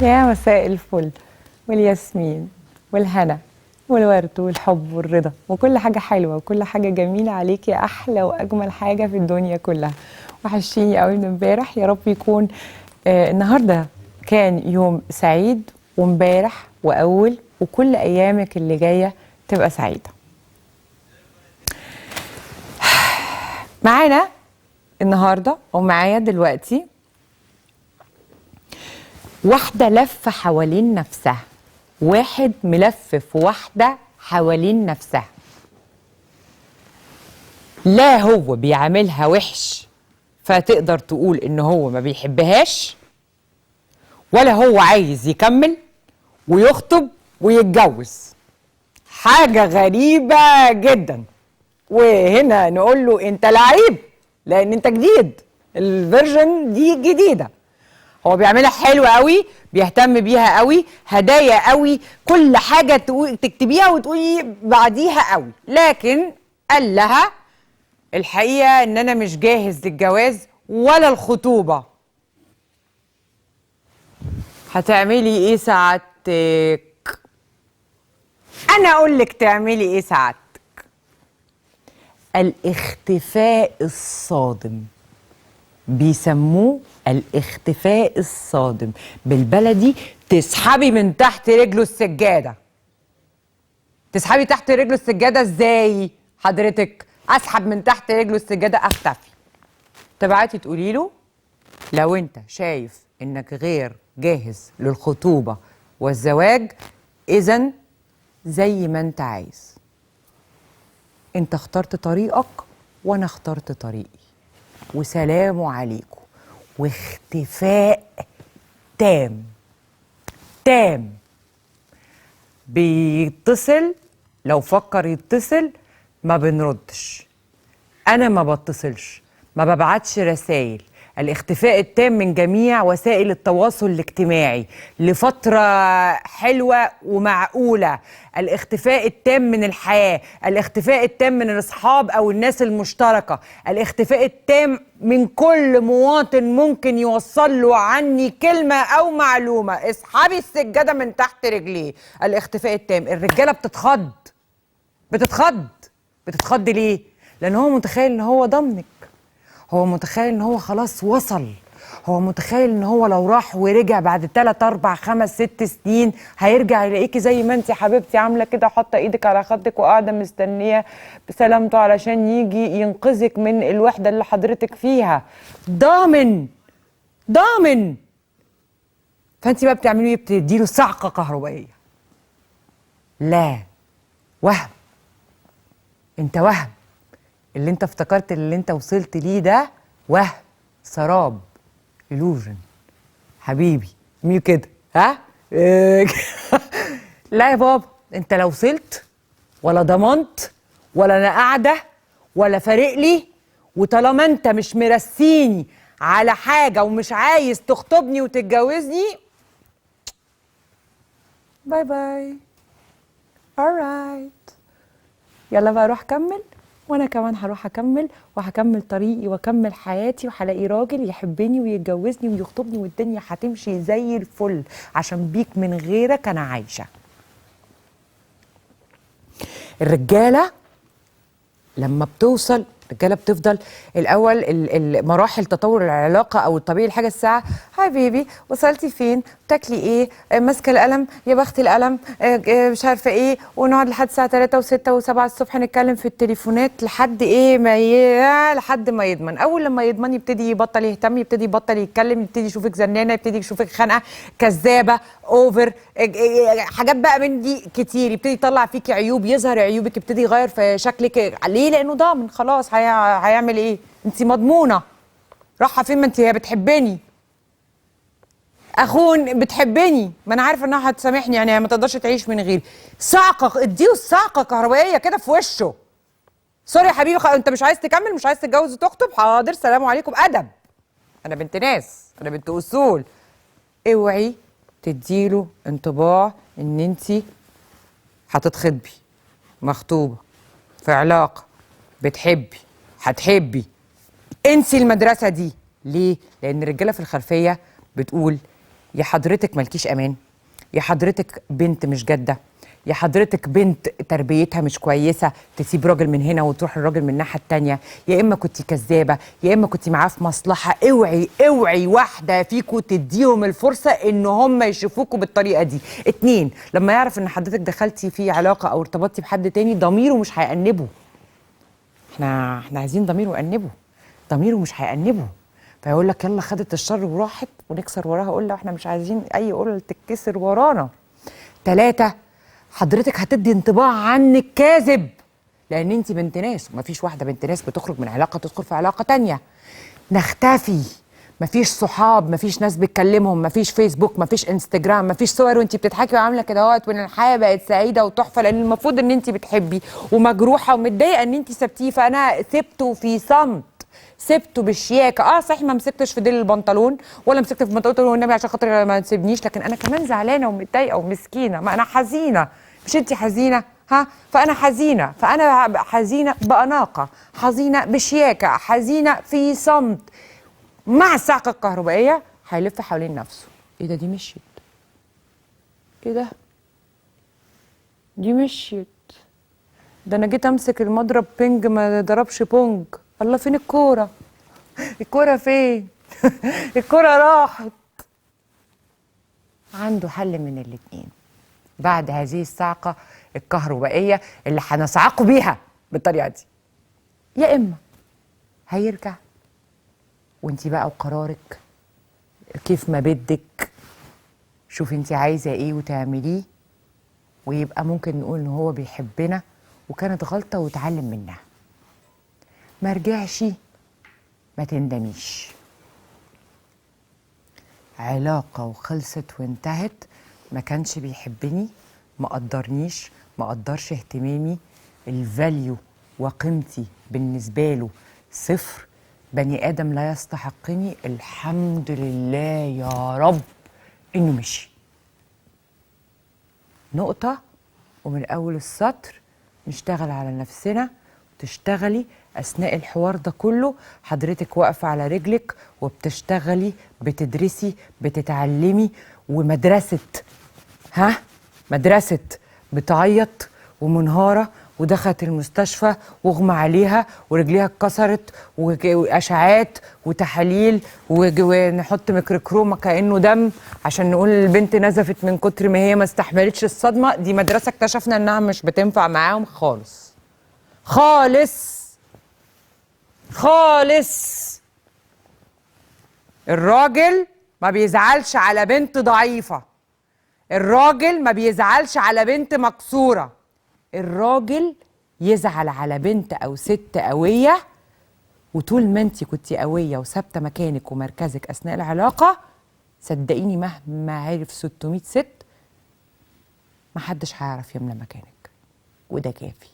يا مساء الفل والياسمين والهنا والورد والحب والرضا وكل حاجة حلوة وكل حاجة جميلة عليكي، أحلى وأجمل حاجة في الدنيا كلها. وحشتيني قوي من امبارح، يا رب يكون النهاردة كان يوم سعيد، وامبارح وأول وكل أيامك اللي جاية تبقى سعيدة. معانا النهاردة ومعايا دلوقتي واحدة لفة حوالين نفسها، واحد ملفف واحدة حوالين نفسها، لا هو بيعاملها وحش فتقدر تقول ان هو ما بيحبهاش، ولا هو عايز يكمل ويخطب ويتجوز. حاجة غريبة جدا. وهنا نقول له انت لعيب لان انت جديد، الفيرجن دي جديدة. هو بيعملها حلوة قوي، بيهتم بيها قوي، هدايا قوي، كل حاجة تكتبيها وتقولي بعديها قوي، لكن قال لها الحقيقة ان انا مش جاهز للجواز ولا الخطوبة. هتعملي ايه سعادتك؟ انا اقول لك تعملي ايه سعادتك. الاختفاء الصادم، بيسموه الاختفاء الصادم، بالبلدي تسحبي من تحت رجله السجادة. تسحبي تحت رجله السجادة ازاي حضرتك؟ اسحب من تحت رجله السجادة، اختفي. تبعتي تقولي له لو انت شايف انك غير جاهز للخطوبة والزواج، اذن زي ما انت عايز، انت اخترت طريقك وانا اخترت طريقي، وسلام عليكم. واختفاء تام تام. بيتصل، لو فكر يتصل ما بنردش، انا ما بتصلش، ما ببعتش رسائل. الاختفاء التام من جميع وسائل التواصل الاجتماعي لفترة حلوة ومعقولة. الاختفاء التام من الحياة، الاختفاء التام من الأصحاب أو الناس المشتركة، الاختفاء التام من كل مواطن ممكن يوصل له عني كلمة أو معلومة. اسحبي السجادة من تحت رجليه. الاختفاء التام. الرجالة بتتخض ليه؟ لأن هو متخيل إن هو ضمنك، هو متخيل ان هو خلاص وصل، هو متخيل ان هو لو راح ورجع بعد 3 4 5 6 سنين هيرجع يلاقيكي زي ما انت حبيبتي عامله كده، حاطه ايدك على خدك وقاعده مستنيه بسلامته علشان يجي ينقذك من الوحده اللي حضرتك فيها. ضامن. فانت بقى بتعملي ايه؟ بتديله صعقه كهربائيه. لا، وهم. انت وهم. اللي انت افتكرت اللي انت وصلت ليه ده وهم، سراب، illusion. حبيبي مين كده؟ ها؟ لا يا بابا، انت لا وصلت ولا ضمنت ولا انا قاعده ولا فارق لي، وطالما انت مش مرسيني على حاجه ومش عايز تخطبني وتتجوزني، باي باي. alright. يلا بقى روح كمل، وانا كمان هروح اكمل وهكمل طريقي واكمل حياتي، وهلاقي راجل يحبني ويتجوزني ويخطبني، والدنيا هتمشي زي الفل، عشان بيك من غيرك انا عايشه. الرجاله لما بتوصل، الرجاله بتفضل الاول مراحل تطور العلاقه او الطبيعي الحاجه الساعه، هاي بيبي وصلتي فين؟ بتاكلي ايه؟ ماسكه القلم؟ يا بخت القلم. مش عارفه ايه. ونقعد لحد الساعه 3 و6 و7 الصبح نتكلم في التليفونات لحد ايه لحد ما يضمن. اول لما يضمن يبتدي يبطل يهتم، يبتدي يبطل يتكلم، يبتدي يشوفك زنانه، يبتدي يشوفك خانقه، كذابه، اوفر، حاجات بقى من دي كتير. يبتدي يطلع فيكي عيوب، يظهر عيوبك، يبتدي يغير في شكلك. ليه؟ لانه ضامن خلاص. هيعمل ايه؟ انت مضمونه. راحه فين؟ ما انت هي بتحبني. اخون بتحبني، ما انا عارفه انها هتسامحني، يعني ما تقدرش تعيش من غيري. صعقه، اديله الصعقه كهربائيه كده في وشه. سوري يا حبيبي، انت مش عايز تكمل، مش عايز تتجوز وتخطب؟ حاضر، سلام عليكم. ادب. انا بنت ناس، انا بنت اصول. اوعي تديله انطباع ان انت هتتخطبي، مخطوبه، في علاقه، بتحبي، هتحبي. انسي المدرسه دي. ليه؟ لان الرجاله في الخلفيه بتقول يا حضرتك مالكيش امان، يا حضرتك بنت مش جاده، يا حضرتك بنت تربيتها مش كويسه تسيب راجل من هنا وتروح الراجل من الناحيه التانيه، يا اما كنتي كذابه، يا اما كنتي معاه في مصلحه. اوعي اوعي واحده فيكم تديهم الفرصه ان هم يشوفوكوا بالطريقه دي. اتنين، لما يعرف ان حضرتك دخلتي في علاقه او ارتبطتي بحد تاني ضميره مش هيأنبه. احنا عايزين ضميره يأنبه، ضميره مش هيأنبه، فيقول لك يلا خدت الشر وراحت ونكسر وراها قله، واحنا مش عايزين اي قله تتكسر ورانا. تلاتة، حضرتك هتدي انطباع عنك كاذب، لان انت بنت ناس، ومفيش واحده بنت ناس بتخرج من علاقه تدخل في علاقه تانية. نختفي، مفيش صحاب، مفيش ناس بتكلمهم، مفيش فيسبوك، مفيش انستجرام، مفيش صور وانت بتضحكي وعامله كده اهوت وان الحياه بقت سعيده وتحفه، لان المفروض ان انت بتحبي ومجروحه ومتضايقه ان انت سبتيه. فانا سبته في صمت، سبته بالشياكه. صحيح ما مسكتش في ديل البنطلون ولا مسكت في بنطلون والنبي عشان خاطر ما تسيبنيش، لكن انا كمان زعلانه ومتضايقه ومسكينه، ما انا حزينه، مش انت حزينه؟ فانا حزينه، فانا حزينه باناقه، حزينه بشياكه، حزينه في صمت. مع الصعقه الكهربائيه هيلف حوالين نفسه. ايه ده؟ دي مشيت. ايه ده؟ دي مشيت. ده انا جيت امسك المضرب بينج ما ضربش بونج. الله، فين الكوره؟ الكوره فين؟ الكوره راحت. عنده حل من الاتنين بعد هذه الصعقه الكهربائيه اللي هنصعقه بيها بالطريقه دي. يا اما هيرجع وانتي بقى وقرارك كيف ما بدك، شوفي انتي عايزه ايه وتعمليه، ويبقى ممكن نقول ان هو بيحبنا وكانت غلطه واتعلم منها. ما رجعش، ما تندميش. علاقه وخلصت وانتهت، ما كانش بيحبني، ما قدرنيش، ما قدرش اهتمامي، الفاليو وقيمتي بالنسبه له صفر، بني ادم لا يستحقني، الحمد لله يا رب انه مشي. نقطه. ومن اول السطر نشتغل على نفسنا. تشتغلي اثناء الحوار ده كله حضرتك واقفه على رجلك وبتشتغلي، بتدرسي، بتتعلمي. ومدرسه مدرسه بتعيط ومنهاره ودخلت المستشفى واغمى عليها ورجليها اتكسرت واشعاعات وتحاليل ونحط ميكروكروما كانه دم عشان نقول البنت نزفت من كتر ما هي ما استحملتش الصدمه. دي مدرسه اكتشفنا انها مش بتنفع معاهم خالص خالص خالص. الراجل ما بيزعلش على بنت ضعيفه، الراجل ما بيزعلش على بنت مكسوره، الراجل يزعل على بنت او ست قويه. وطول ما انت كنتي قويه وثابته مكانك ومركزك اثناء العلاقه، صدقيني مهما عرف 600 ست محدش هيعرف يملى مكانك، وده كافي.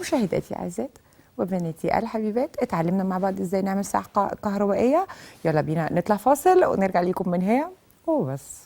مشاهداتي الاعزاء وبناتي الحبيبات، اتعلمنا مع بعض ازاي نعمل صعقه كهربائيه. يلا بينا نطلع فاصل ونرجع لكم من هنا وبس.